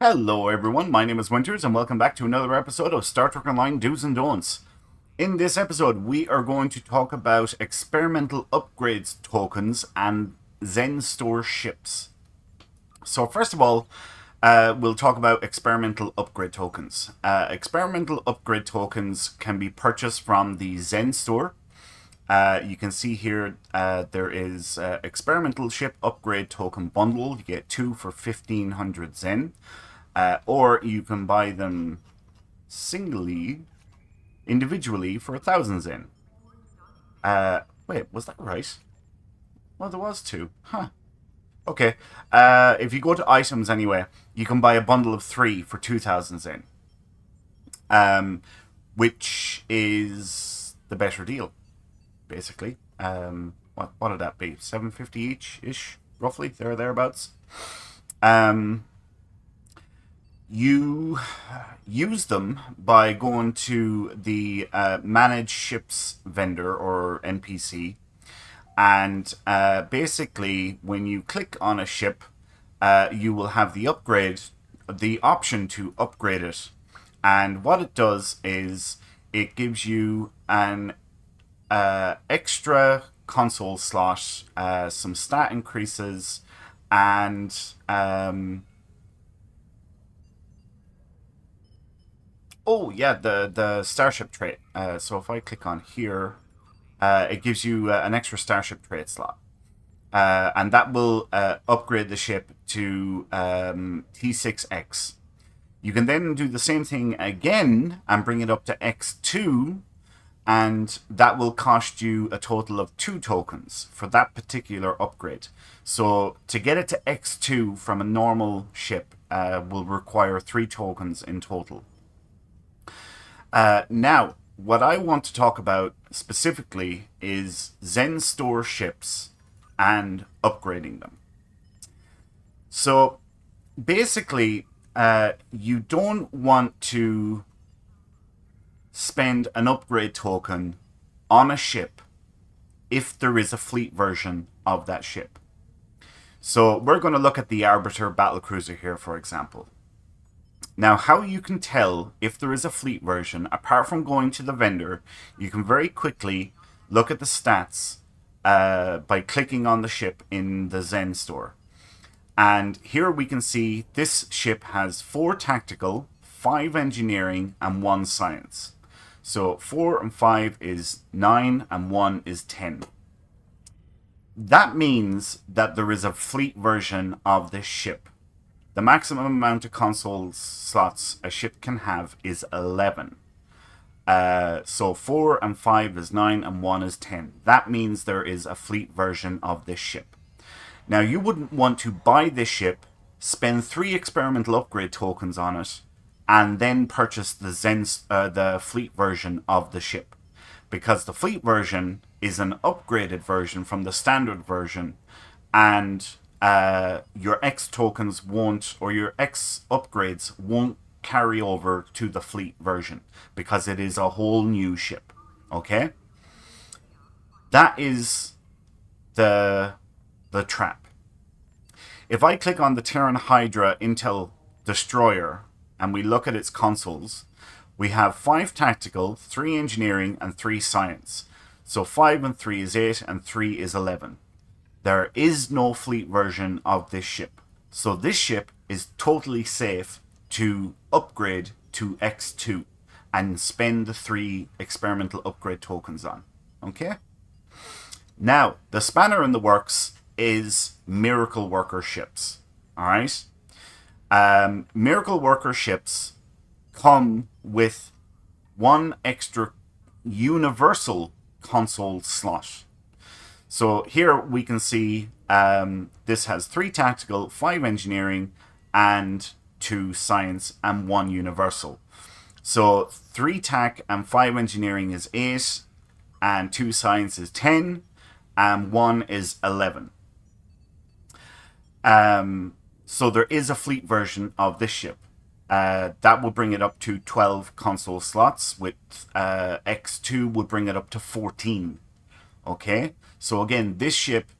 Hello everyone, my name is Winters and welcome back to another episode of Star Trek Online Do's and Don'ts. In this episode, we are going to talk about experimental upgrades tokens and Zen Store Ships. So first of all, we'll talk about experimental upgrade tokens. Experimental upgrade tokens can be purchased from the Zen Store. You can see here there is experimental ship upgrade token bundle. You get two for 1500 Zen. Or you can buy them singly, individually for 1,000 Zen. Wait, was that right? Well, there was two. Huh. Okay. If you go to items anyway, you can buy a bundle of three for 2,000 Zen. Which is the better deal, basically. What would that be? 750 each ish, roughly, there or thereabouts. You use them by going to the manage ships vendor or NPC, and basically when you click on a ship, you will have the option to upgrade it, and what it does is it gives you an extra console slot, some stat increases, and oh yeah, the starship trait. So if I click on here, it gives you an extra starship trait slot, and that will upgrade the ship to T6X. You can then do the same thing again and bring it up to X2, and that will cost you a total of 2 tokens for that particular upgrade. So to get it to X2 from a normal ship will require 3 tokens in total. Now, what I want to talk about specifically is Zen Store Ships and upgrading them. So basically, you don't want to spend an upgrade token on a ship if there is a fleet version of that ship. So we're going to look at the Arbiter battlecruiser here, for example. Now, how you can tell if there is a fleet version, apart from going to the vendor, you can very quickly look at the stats by clicking on the ship in the Zen store. And here we can see this ship has 4 tactical, 5 engineering, and 1 science. So 4 and 5 is 9, and 1 is 10. That means that there is a fleet version of this ship. The maximum amount of console slots a ship can have is 11. So 4 and 5 is 9 and 1 is 10. That means there is a fleet version of this ship. Now, you wouldn't want to buy this ship, spend 3 experimental upgrade tokens on it, and then purchase the fleet version of the ship. Because the fleet version is an upgraded version from the standard version, and your X tokens won't, or your X upgrades won't carry over to the fleet version because it is a whole new ship. Okay? That is the trap. If I click on the Terran Hydra Intel Destroyer and we look at its consoles, we have 5 tactical, 3 engineering, and 3 science. So 5 and 3 is 8, and 3 is 11. There is no fleet version of this ship. So this ship is totally safe to upgrade to X2 and spend the 3 experimental upgrade tokens on. Okay? Now, the spanner in the works is Miracle Worker ships. Alright? Miracle Worker ships come with 1 extra universal console slot. So here we can see this has 3 tactical, 5 engineering, and 2 science, and 1 universal. So 3 tac and 5 engineering is 8, and 2 science is 10, and 1 is 11. So there is a fleet version of this ship. That will bring it up to 12 console slots, with X2 would bring it up to 14. Okay? So again, this ship,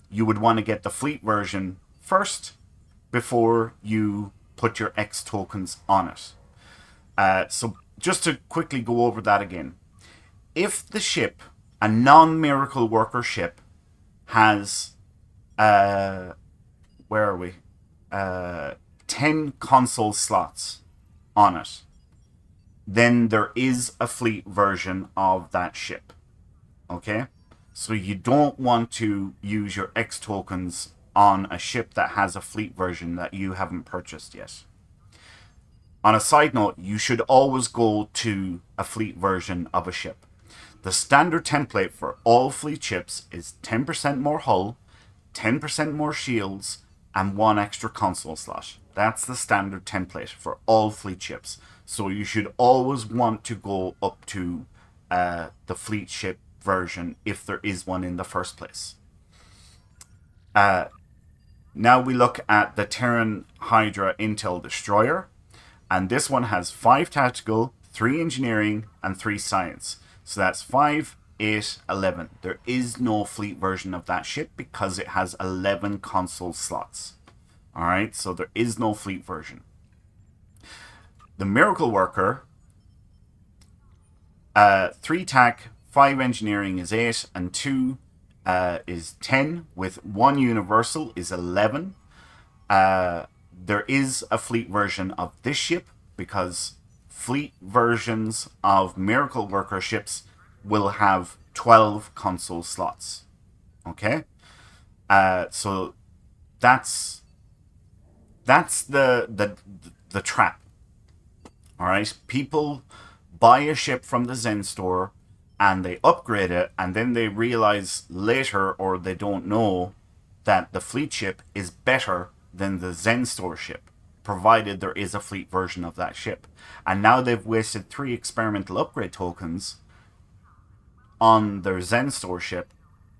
you would want to get the fleet version first before you put your X tokens on it. So just to quickly go over that again. If the ship, a non-miracle worker ship, has, where are we? 10 console slots on it, then there is a fleet version of that ship. Okay? So you don't want to use your X tokens on a ship that has a fleet version that you haven't purchased yet. On a side note, you should always go to a fleet version of a ship. The standard template for all fleet ships is 10% more hull, 10% more shields, and 1 extra console slot. That's the standard template for all fleet ships. So you should always want to go up to the fleet ship version if there is one in the first place. Now we look at the Terran Hydra Intel Destroyer. And this one has 5 tactical, 3 engineering, and 3 science. So that's 5, 8, 11. There is no fleet version of that ship because it has 11 console slots. Alright, so there is no fleet version. The Miracle Worker, 3 tac, 5 engineering is 8, and 2 is 10, with 1 universal is 11. There is a fleet version of this ship because fleet versions of Miracle Worker ships will have 12 console slots. Okay? So that's the trap. Alright? People buy a ship from the Zen store and they upgrade it, and then they realize later, or they don't know, that the fleet ship is better than the Zen Store ship, provided there is a fleet version of that ship. And now they've wasted 3 experimental upgrade tokens on their Zen Store ship,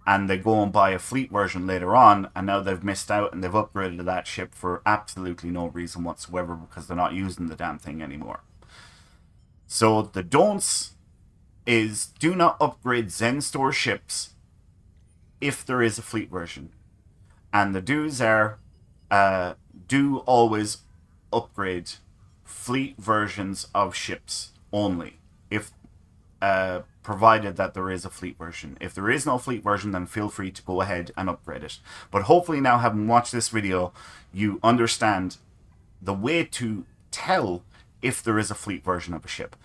and they go and buy a fleet version later on, and now they've missed out and they've upgraded that ship for absolutely no reason whatsoever because they're not using the damn thing anymore. So the don'ts is do not upgrade Zen Store ships if there is a fleet version. And the do's are do always upgrade fleet versions of ships only, if provided that there is a fleet version. If there is no fleet version, then feel free to go ahead and upgrade it. But hopefully now, having watched this video, you understand the way to tell if there is a fleet version of a ship.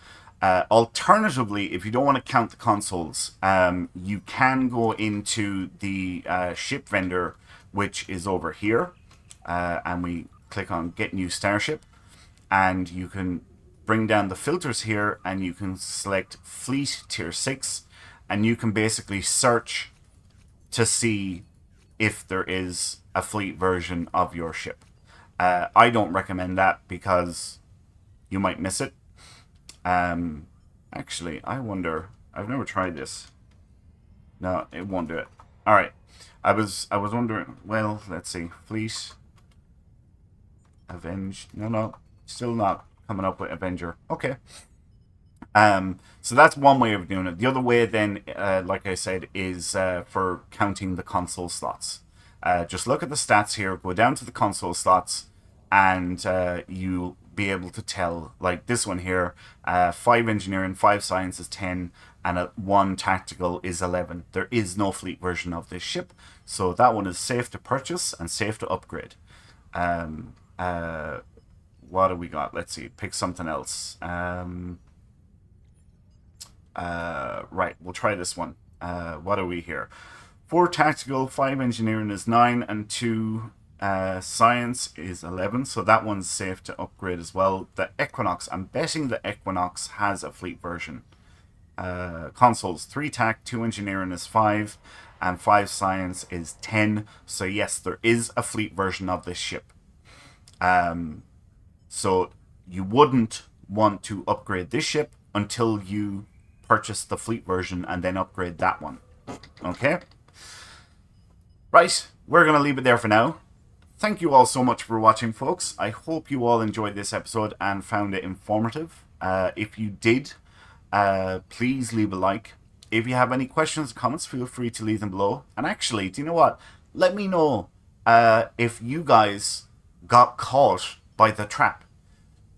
Alternatively, if you don't want to count the consoles, you can go into the ship vendor, which is over here, and we click on Get New Starship, and you can bring down the filters here, and you can select Fleet Tier 6, and you can basically search to see if there is a fleet version of your ship. I don't recommend that because you might miss it. Actually, I wonder, I've never tried this. No, it won't do it. Alright. I was wondering, well, let's see. Fleet. Avenge. No. Still not coming up with Avenger. Okay. So that's one way of doing it. The other way then, like I said, is for counting the console slots. Just look at the stats here, go down to the console slots, and you'll be able to tell, like this one here, 5 engineering, 5 science is 10, and 1 tactical is 11. There is no fleet version of this ship, so that one is safe to purchase and safe to upgrade. What do we got? Let's see, pick something else. Right, we'll try this one. What are we here? 4 tactical, 5 engineering is 9, and 2 science is 11, so that one's safe to upgrade as well. The Equinox, I'm betting the Equinox has a fleet version. Consoles, 3 tac, 2 engineering is 5, and 5 science is 10, so yes, there is a fleet version of this ship. So you wouldn't want to upgrade this ship until you purchase the fleet version and then upgrade that one. Okay? Right, we're going to leave it there for now. Thank you all so much for watching, folks. I hope you all enjoyed this episode and found it informative. If you did, please leave a like. If you have any questions or comments, feel free to leave them below. And actually, do you know what? Let me know if you guys got caught by the trap?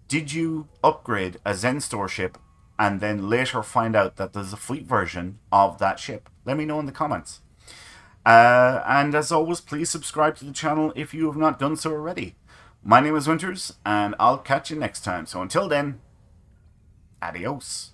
Did you upgrade a Zen Store ship and then later find out that there's a fleet version of that ship? Let me know in the comments. And as always, please subscribe to the channel if you have not done so already. My name is Winters, and I'll catch you next time. So until then, adios.